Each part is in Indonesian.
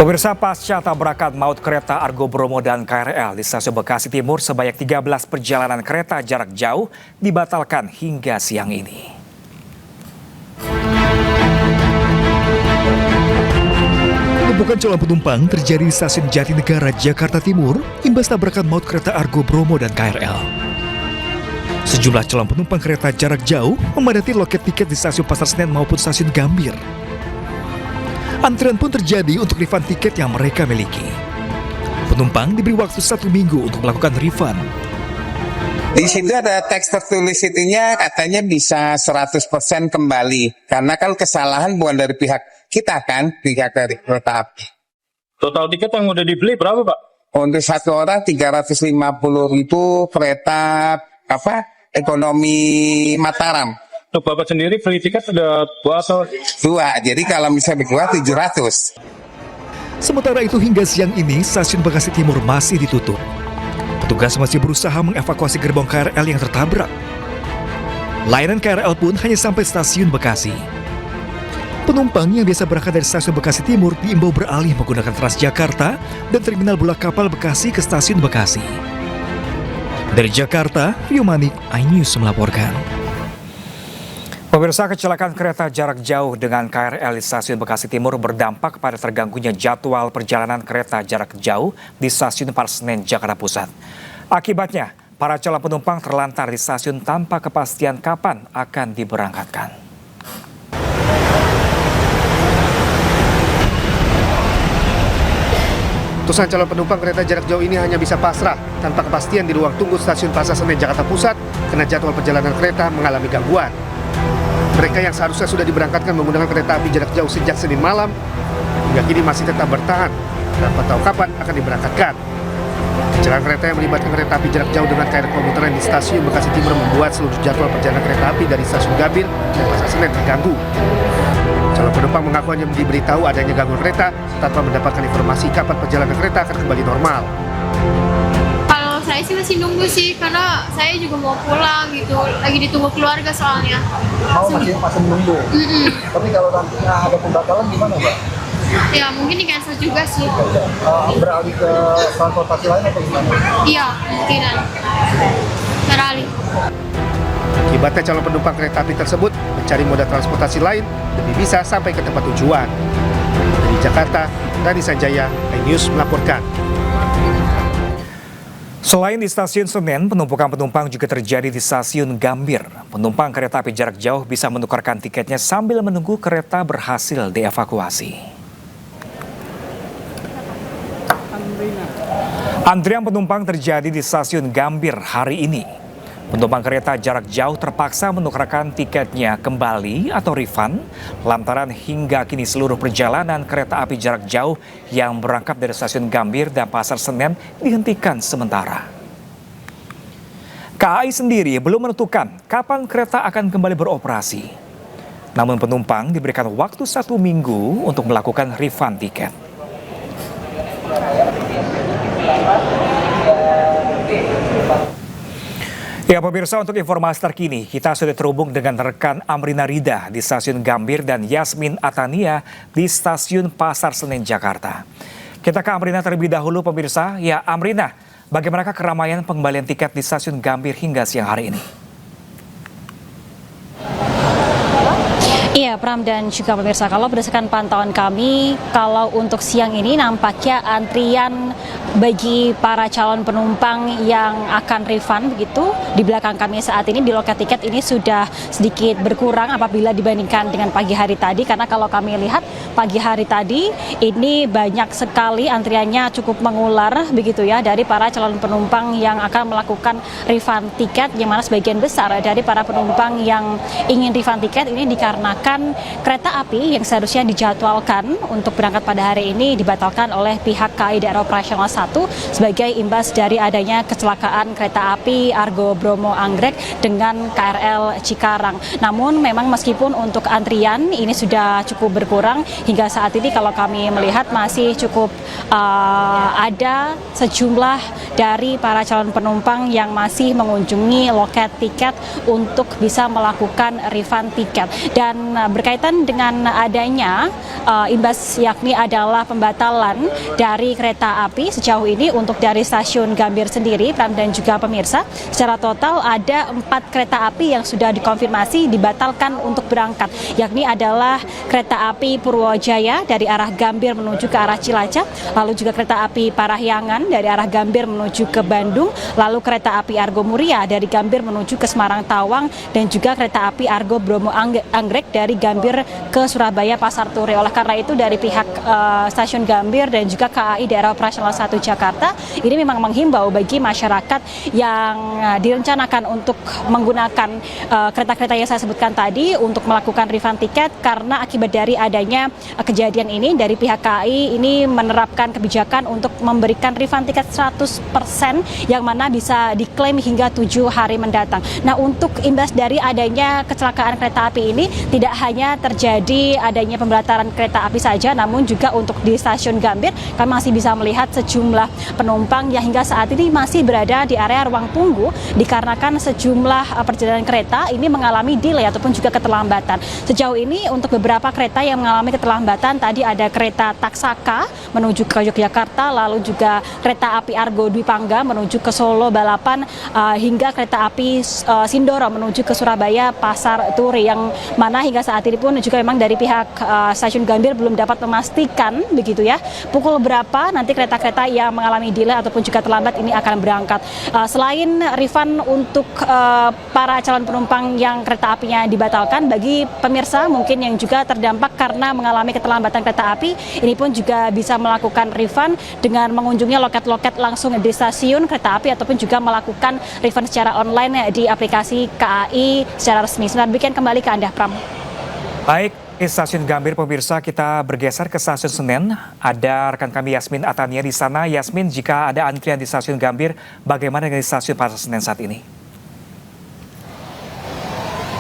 Pemirsa, pasca tabrakan maut kereta Argo Bromo dan KRL di stasiun Bekasi Timur, sebanyak 13 perjalanan kereta jarak jauh dibatalkan hingga siang ini. Penumpukan calon penumpang terjadi di stasiun Jatinegara, Jakarta Timur, imbas tabrakan maut kereta Argo Bromo dan KRL. Sejumlah calon penumpang kereta jarak jauh memadati loket tiket di stasiun Pasar Senen maupun stasiun Gambir. Antrian pun terjadi untuk refund tiket yang mereka miliki. Penumpang diberi waktu 1 minggu untuk melakukan refund. Di situ ada teks tertulis itunya, katanya bisa 100% kembali. Karena kan kesalahan bukan dari pihak kita kan, pihak dari kereta api. Total tiket yang udah dibeli berapa, Pak? Untuk satu orang 350.000 kereta ekonomi Mataram. Untuk Bapak sendiri beli tiket sudah atau? 2, jadi kalau misalnya berdua 700. Sementara itu hingga siang ini stasiun Bekasi Timur masih ditutup. Petugas masih berusaha mengevakuasi gerbong KRL yang tertabrak. Layanan KRL pun hanya sampai stasiun Bekasi. Penumpang yang biasa berangkat dari stasiun Bekasi Timur diimbau beralih menggunakan Transjakarta dan terminal bola kapal Bekasi ke stasiun Bekasi. Dari Jakarta, Rio Manik, iNews melaporkan. Pemirsa, kecelakaan kereta jarak jauh dengan KRL di stasiun Bekasi Timur berdampak pada terganggunya jadwal perjalanan kereta jarak jauh di stasiun Pasar Senen, Jakarta Pusat. Akibatnya, para calon penumpang terlantar di stasiun tanpa kepastian kapan akan diberangkatkan. Ratusan calon penumpang kereta jarak jauh ini hanya bisa pasrah tanpa kepastian di ruang tunggu stasiun Pasar Senen, Jakarta Pusat karena jadwal perjalanan kereta mengalami gangguan. Mereka yang seharusnya sudah diberangkatkan menggunakan kereta api jarak jauh sejak Senin malam, hingga kini masih tetap bertahan tanpa tahu kapan akan diberangkatkan. Kecelakaan kereta yang melibatkan kereta api jarak jauh dengan KRL komuter di stasiun Bekasi Timur membuat seluruh jadwal perjalanan kereta api dari stasiun Gambir dan Pasar Senen terganggu. Calon penumpang mengaku hanya diberitahu adanya gangguan kereta tanpa mendapatkan informasi kapan perjalanan kereta akan kembali normal. Saya sih masih nunggu sih, karena saya juga mau pulang gitu, lagi ditunggu keluarga soalnya. Masih menunggu. Tapi kalau nantinya ada pembatalan gimana, Mbak? Ya mungkin di cancel juga sih. Beralih ke transportasi lain atau gimana? Iya, mungkinan beralih. Akibatnya calon penumpang kereta api tersebut mencari moda transportasi lain demi bisa sampai ke tempat tujuan. Dari Jakarta, Rani Sanjaya, iNews melaporkan. Selain di stasiun Senen, penumpukan penumpang juga terjadi di stasiun Gambir. Penumpang kereta api jarak jauh bisa menukarkan tiketnya sambil menunggu kereta berhasil dievakuasi. Antrian penumpang terjadi di stasiun Gambir hari ini. Penumpang kereta jarak jauh terpaksa menukarkan tiketnya kembali atau refund lantaran hingga kini seluruh perjalanan kereta api jarak jauh yang berangkat dari stasiun Gambir dan Pasar Senen dihentikan sementara. KAI sendiri belum menentukan kapan kereta akan kembali beroperasi. Namun penumpang diberikan waktu 1 minggu untuk melakukan refund tiket. Ya pemirsa, untuk informasi terkini kita sudah terhubung dengan rekan Amrina Rida di stasiun Gambir dan Yasmin Atania di stasiun Pasar Senen, Jakarta. Kita ke Amrina terlebih dahulu pemirsa. Ya Amrina, bagaimanakah keramaian pengembalian tiket di stasiun Gambir hingga siang hari ini? Iya, Pram dan juga pemirsa, kalau berdasarkan pantauan kami, kalau untuk siang ini nampaknya antrian bagi para calon penumpang yang akan refund begitu di belakang kami saat ini di loket tiket ini sudah sedikit berkurang apabila dibandingkan dengan pagi hari tadi, karena kalau kami lihat pagi hari tadi ini banyak sekali antriannya cukup mengular begitu ya dari para calon penumpang yang akan melakukan refund tiket, yang mana sebagian besar dari para penumpang yang ingin refund tiket ini dikarenakan kereta api yang seharusnya dijadwalkan untuk berangkat pada hari ini dibatalkan oleh pihak KAI Daerah Operasional 1 sebagai imbas dari adanya kecelakaan kereta api Argo Bromo Anggrek dengan KRL Cikarang. Namun memang meskipun untuk antrian ini sudah cukup berkurang hingga saat ini, kalau kami melihat masih cukup ada sejumlah dari para calon penumpang yang masih mengunjungi loket tiket untuk bisa melakukan refund tiket. Dan berkaitan dengan adanya imbas yakni adalah pembatalan dari kereta api sejauh ini untuk dari stasiun Gambir sendiri, Pram dan juga pemirsa, secara total ada 4 kereta api yang sudah dikonfirmasi dibatalkan untuk berangkat, yakni adalah kereta api Purwojaya dari arah Gambir menuju ke arah Cilacap, lalu juga kereta api Parahyangan dari arah Gambir menuju ke Bandung, lalu kereta api Argo Muria dari Gambir menuju ke Semarang Tawang, dan juga kereta api Argo Bromo Anggrek dari Gambir ke Surabaya Pasar Turi. Oleh karena itu dari pihak stasiun Gambir dan juga KAI Daerah Operasional 1 Jakarta ini memang menghimbau bagi masyarakat yang direncanakan untuk menggunakan kereta-kereta yang saya sebutkan tadi untuk melakukan refund tiket, karena akibat dari adanya kejadian ini dari pihak KAI ini menerapkan kebijakan untuk memberikan refund tiket 100% yang mana bisa diklaim hingga 7 hari mendatang. Nah, untuk imbas dari adanya kecelakaan kereta api ini tidak hanya terjadi adanya pembatalan kereta api saja, namun juga untuk di stasiun Gambir kami masih bisa melihat sejumlah penumpang yang hingga saat ini masih berada di area ruang tunggu dikarenakan sejumlah perjalanan kereta ini mengalami delay ataupun juga keterlambatan. Sejauh ini untuk beberapa kereta yang mengalami keterlambatan tadi ada kereta Taksaka menuju ke Yogyakarta, lalu juga kereta api Argo Dwi Pangga menuju ke Solo Balapan, hingga kereta api Sindoro menuju ke Surabaya Pasar Turi, yang mana hingga saat ini pun juga memang dari pihak stasiun Gambir belum dapat memastikan begitu ya pukul berapa nanti kereta-kereta yang mengalami delay ataupun juga terlambat ini akan berangkat. Selain refund untuk para calon penumpang yang kereta apinya dibatalkan, bagi pemirsa mungkin yang juga terdampak karena mengalami keterlambatan kereta api, ini pun juga bisa melakukan refund dengan mengunjungi loket-loket langsung di stasiun kereta api ataupun juga melakukan refund secara online di aplikasi KAI secara resmi. Sebentar bikin kembali ke Anda, Pram. Baik, di stasiun Gambir pemirsa, kita bergeser ke stasiun Senen. Ada rekan kami Yasmin Atania di sana. Yasmin, jika ada antrian di stasiun Gambir, bagaimana dengan di stasiun Pasar Senen saat ini?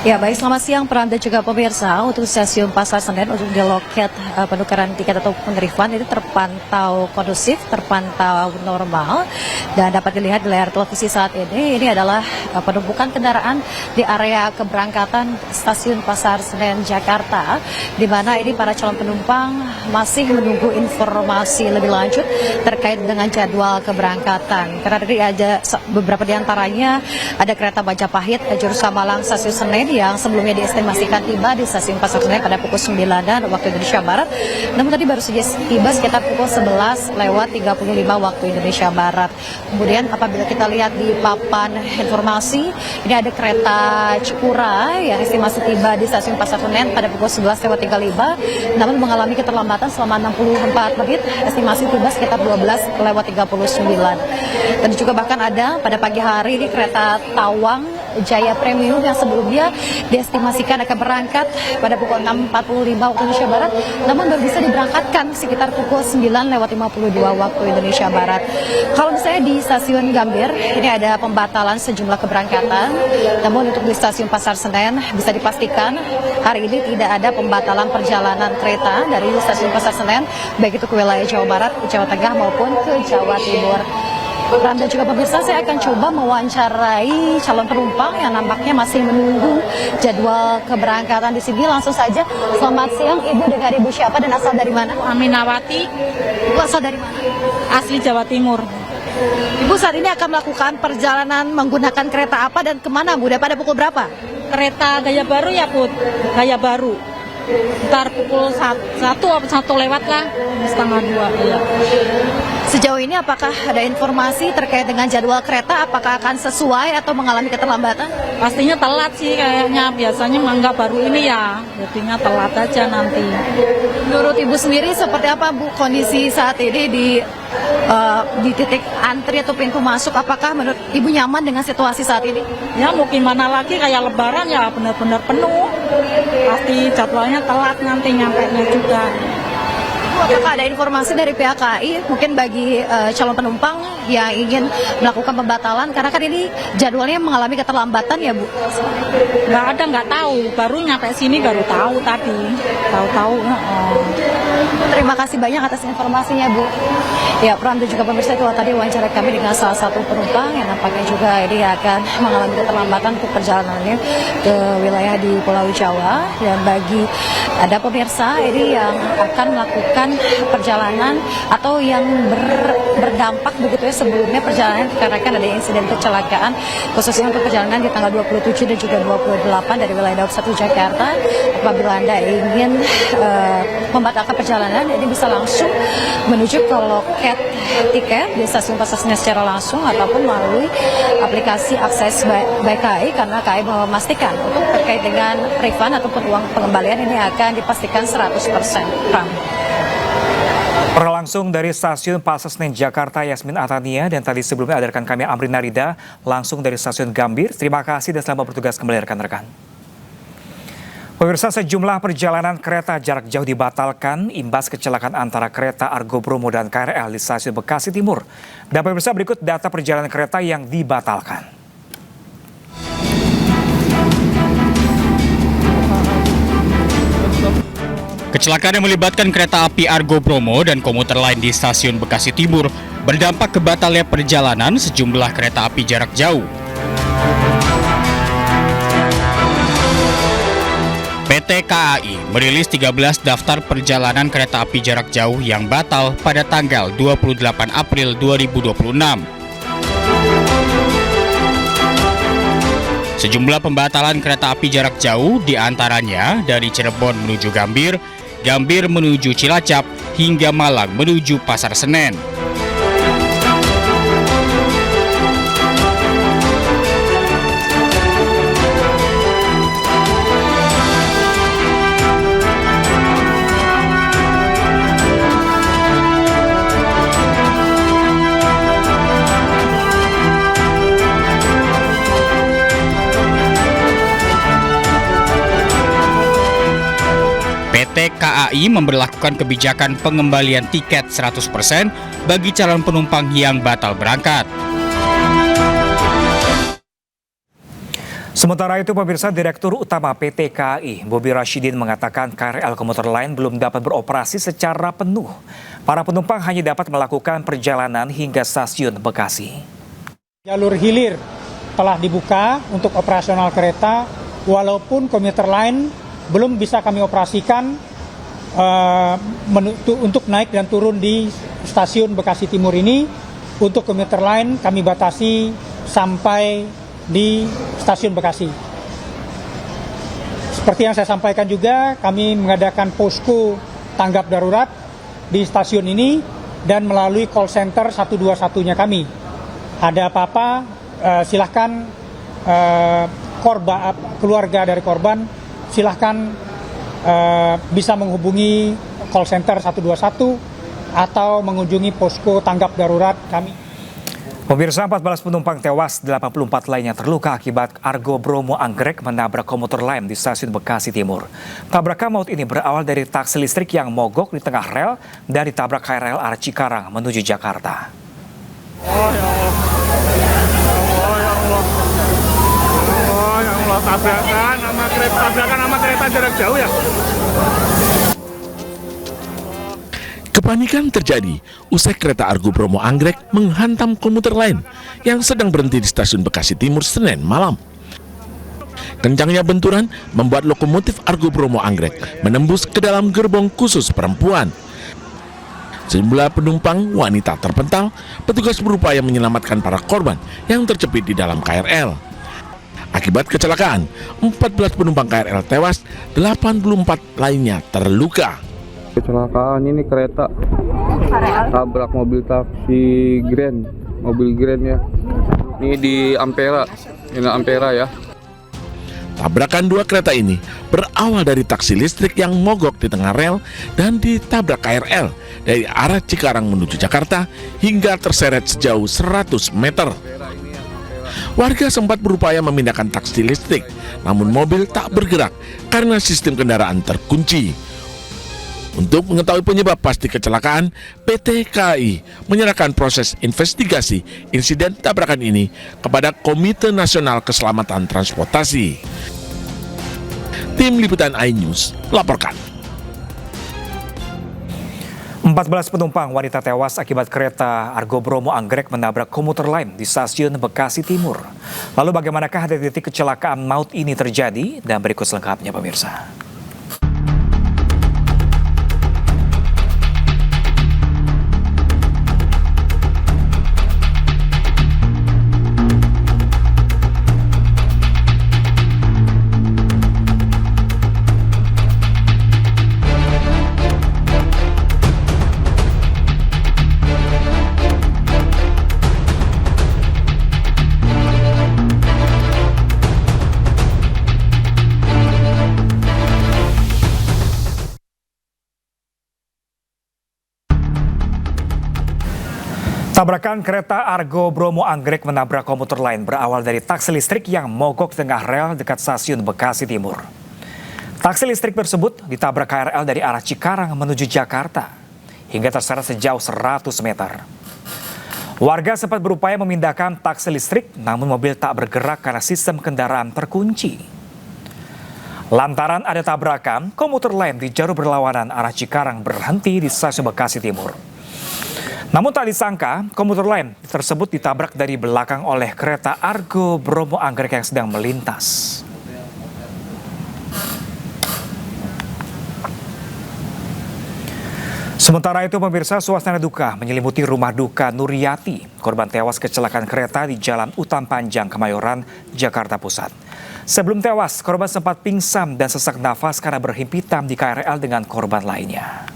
Ya, baik, selamat siang Pram dan juga pemirsa. Untuk stasiun Pasar Senen untuk di loket penukaran tiket atau refund itu terpantau kondusif, terpantau normal, dan dapat dilihat di layar televisi saat ini adalah penumpukan kendaraan di area keberangkatan stasiun Pasar Senen Jakarta, di mana ini para calon penumpang masih menunggu informasi lebih lanjut terkait dengan jadwal keberangkatan. Karena tadi ada beberapa di antaranya ada kereta Majapahit jurusan Malang stasiun Senen yang sebelumnya diestimasikan tiba di stasiun Pasar Senen pada pukul 9 dan waktu Indonesia Barat, namun tadi baru saja tiba sekitar pukul 11:35 waktu Indonesia Barat. Kemudian apabila kita lihat di papan informasi, ini ada kereta Cikura yang estimasi tiba di stasiun Pasar Senen pada pukul 11:35, namun mengalami keterlambatan selama 64 menit, estimasi tiba sekitar 12:39. Dan juga bahkan ada pada pagi hari ini kereta Tawang Jaya Premium yang sebelumnya diestimasikan akan berangkat pada pukul 6:45 waktu Indonesia Barat, namun baru bisa diberangkatkan sekitar pukul 9:52 waktu Indonesia Barat. Kalau misalnya di stasiun Gambir, ini ada pembatalan sejumlah keberangkatan, namun untuk di stasiun Pasar Senen bisa dipastikan hari ini tidak ada pembatalan perjalanan kereta dari stasiun Pasar Senen, baik itu ke wilayah Jawa Barat, Jawa Tengah maupun ke Jawa Timur. Dan juga pemirsa, saya akan coba mewawancarai calon penumpang yang nampaknya masih menunggu jadwal keberangkatan di sini. Langsung saja, selamat siang Ibu, dengan Ibu siapa dan asal dari mana? Aminawati. Ibu asal dari mana? Asli Jawa Timur. Ibu saat ini akan melakukan perjalanan menggunakan kereta apa dan kemana Bu? Dan pada pukul berapa? Kereta Gaya Baru ya Put, Gaya Baru. Ntar pukul 1 lewat lah, 1:30 ya. Sejauh ini apakah ada informasi terkait dengan jadwal kereta, apakah akan sesuai atau mengalami keterlambatan? Pastinya telat sih kayaknya, biasanya mangga baru ini ya, jadinya telat aja nanti. Menurut Ibu sendiri seperti apa Bu kondisi saat ini di titik antri atau pintu masuk? Apakah menurut Ibu nyaman dengan situasi saat ini? Ya mau gimana lagi, kayak lebaran ya benar-benar penuh. Pasti jadwalnya telat nanti nyampainya juga. apakah ada informasi dari pihak KAI mungkin bagi calon penumpang yang ingin melakukan pembatalan karena kan ini jadwalnya mengalami keterlambatan ya Bu? Nggak tahu. Baru nyampe sini baru tahu tadi. Tahu-tahu. Terima kasih banyak atas informasinya Bu. Ya, Pram dan juga pemirsa, itu tadi wawancara kami dengan salah satu penumpang yang nampaknya juga ini akan mengalami keterlambatan untuk perjalanannya ke wilayah di Pulau Jawa. Dan bagi ada pemirsa ini yang akan melakukan perjalanan atau yang berdampak begitu ya sebelumnya perjalanan karena kan ada insiden kecelakaan khususnya untuk perjalanan di tanggal 27 dan juga 28 dari wilayah Daup 1 Jakarta. Apabila Anda ingin membatalkan perjalanan, ini bisa langsung menuju ke loket tiket di stasiun Pasar Senen secara langsung ataupun melalui aplikasi akses by KAI karena KAI memastikan untuk terkait dengan refund ataupun uang pengembalian ini akan dipastikan 100%. Langsung dari stasiun Pasar Senen Jakarta, Yasmin Atania, dan tadi sebelumnya ada rekan kami Amrina Rida langsung dari stasiun Gambir. Terima kasih dan selamat bertugas kembali rekan-rekan. Pemirsa, sejumlah perjalanan kereta jarak jauh dibatalkan imbas kecelakaan antara kereta Argo Bromo dan KRL di stasiun Bekasi Timur. Dan pemirsa, berikut data perjalanan kereta yang dibatalkan. Kecelakaan yang melibatkan kereta api Argo Bromo dan komuter lain di stasiun Bekasi Timur berdampak ke batalnya perjalanan sejumlah kereta api jarak jauh. PT KAI merilis 13 daftar perjalanan kereta api jarak jauh yang batal pada tanggal 28 April 2026. Sejumlah pembatalan kereta api jarak jauh diantaranya dari Cirebon menuju Gambir, Gambir menuju Cilacap, hingga Malang menuju Pasar Senen. PT KAI memberlakukan kebijakan pengembalian tiket 100% bagi calon penumpang yang batal berangkat. Sementara itu, pemirsa, Direktur Utama PT KAI, Bobi Rashidin, mengatakan KRL komuter lain belum dapat beroperasi secara penuh. Para penumpang hanya dapat melakukan perjalanan hingga stasiun Bekasi. Jalur hilir telah dibuka untuk operasional kereta, walaupun komuter lain belum bisa kami operasikan untuk naik dan turun di stasiun Bekasi Timur ini. Untuk komuter lain kami batasi sampai di stasiun Bekasi. Seperti yang saya sampaikan juga, kami mengadakan posko tanggap darurat di stasiun ini dan melalui call center 121-nya kami. Ada apa-apa, silahkan keluarga dari korban silahkan bisa menghubungi call center 121 atau mengunjungi posko tanggap darurat kami. Pemirsa, 14 penumpang tewas, 84 lainnya terluka akibat Argo Bromo anggrek menabrak komuter lain di stasiun Bekasi Timur. Tabrakan maut ini berawal dari taksi listrik yang mogok di tengah rel dan ditabrak KRL arah Cikarang menuju Jakarta. Oh ya Allah. Oh ya Allah. Oh ya Allah, tabrakan sama kereta jarak jauh ya. Kepanikan terjadi usai kereta Argo Bromo anggrek menghantam komuter lain yang sedang berhenti di stasiun Bekasi Timur Senin malam. Kencangnya benturan membuat lokomotif Argo Bromo anggrek menembus ke dalam gerbong khusus perempuan. Sejumlah penumpang wanita terpental, petugas berupaya menyelamatkan para korban yang terjepit di dalam KRL. Akibat kecelakaan, 14 penumpang KRL tewas, 84 lainnya terluka. Kecelakaan ini kereta tabrak mobil taksi mobil Grand ya. Ini di Ampera, ya. Tabrakan dua kereta ini berawal dari taksi listrik yang mogok di tengah rel dan ditabrak KRL dari arah Cikarang menuju Jakarta hingga terseret sejauh 100 meter. Warga sempat berupaya memindahkan taksi listrik, namun mobil tak bergerak karena sistem kendaraan terkunci. Untuk mengetahui penyebab pasti kecelakaan, PT KAI menyerahkan proses investigasi insiden tabrakan ini kepada Komite Nasional Keselamatan Transportasi. Tim Liputan iNews melaporkan. 14 penumpang wanita tewas akibat kereta Argo Bromo Anggrek menabrak komuter lain di stasiun Bekasi Timur. Lalu bagaimanakah detik kecelakaan maut ini terjadi? Dan berikut selengkapnya pemirsa. Tabrakan kereta Argo Bromo Anggrek menabrak komuter lain berawal dari taksi listrik yang mogok di tengah rel dekat stasiun Bekasi Timur. Taksi listrik tersebut ditabrak KRL dari arah Cikarang menuju Jakarta hingga terseret sejauh 100 meter. Warga sempat berupaya memindahkan taksi listrik, namun mobil tak bergerak karena sistem kendaraan terkunci. Lantaran ada tabrakan, komuter lain di jalur berlawanan arah Cikarang berhenti di stasiun Bekasi Timur. Namun tak disangka, komuter lain tersebut ditabrak dari belakang oleh kereta Argo Bromo Anggrek yang sedang melintas. Sementara itu pemirsa, suasana duka menyelimuti rumah duka Nuriyati, korban tewas kecelakaan kereta di Jalan Utan Panjang, Kemayoran, Jakarta Pusat. Sebelum tewas, korban sempat pingsan dan sesak nafas karena berhimpitan di KRL dengan korban lainnya.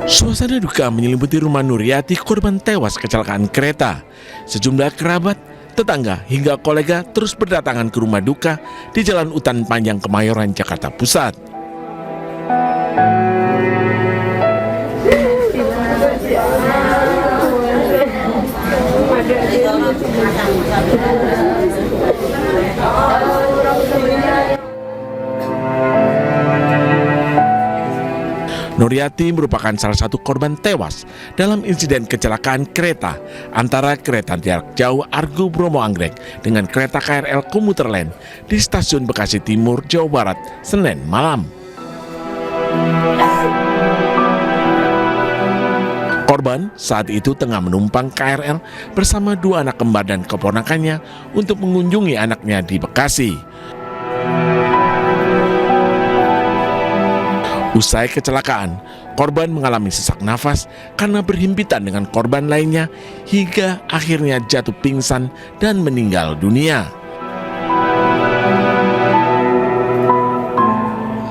Suasana duka menyelimuti rumah Nuriyati, korban tewas kecelakaan kereta. Sejumlah kerabat, tetangga hingga kolega terus berdatangan ke rumah duka di Jalan Utan Panjang, Kemayoran, Jakarta Pusat. Nuriyati merupakan salah satu korban tewas dalam insiden kecelakaan kereta antara kereta jarak jauh Argo Bromo Anggrek dengan kereta KRL komuter lain di stasiun Bekasi Timur, Jawa Barat, Senin malam. Korban saat itu tengah menumpang KRL bersama dua anak kembar dan keponakannya untuk mengunjungi anaknya di Bekasi. Usai kecelakaan, korban mengalami sesak nafas karena berhimpitan dengan korban lainnya hingga akhirnya jatuh pingsan dan meninggal dunia.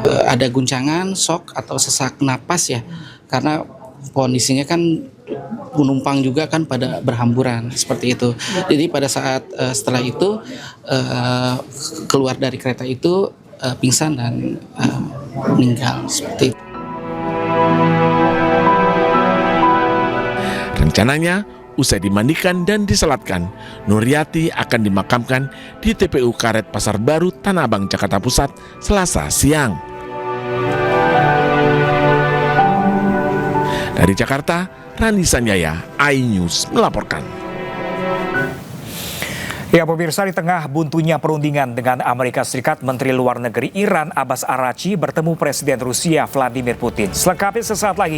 Ada guncangan, shock atau sesak napas ya, karena kondisinya kan penumpang juga kan pada berhamburan seperti itu. Jadi pada saat setelah itu keluar dari kereta itu pingsan dan meninggal seperti itu. Rencananya usai dimandikan dan diselatkan, Nuriyati akan dimakamkan di TPU Karet Pasar Baru, Tanah Abang, Jakarta Pusat, Selasa siang. Dari Jakarta, Randi Sanjaya, iNews melaporkan. Ya pemirsa, di tengah buntunya perundingan dengan Amerika Serikat, Menteri Luar Negeri Iran Abbas Araghchi bertemu Presiden Rusia Vladimir Putin. Selengkapnya sesaat lagi.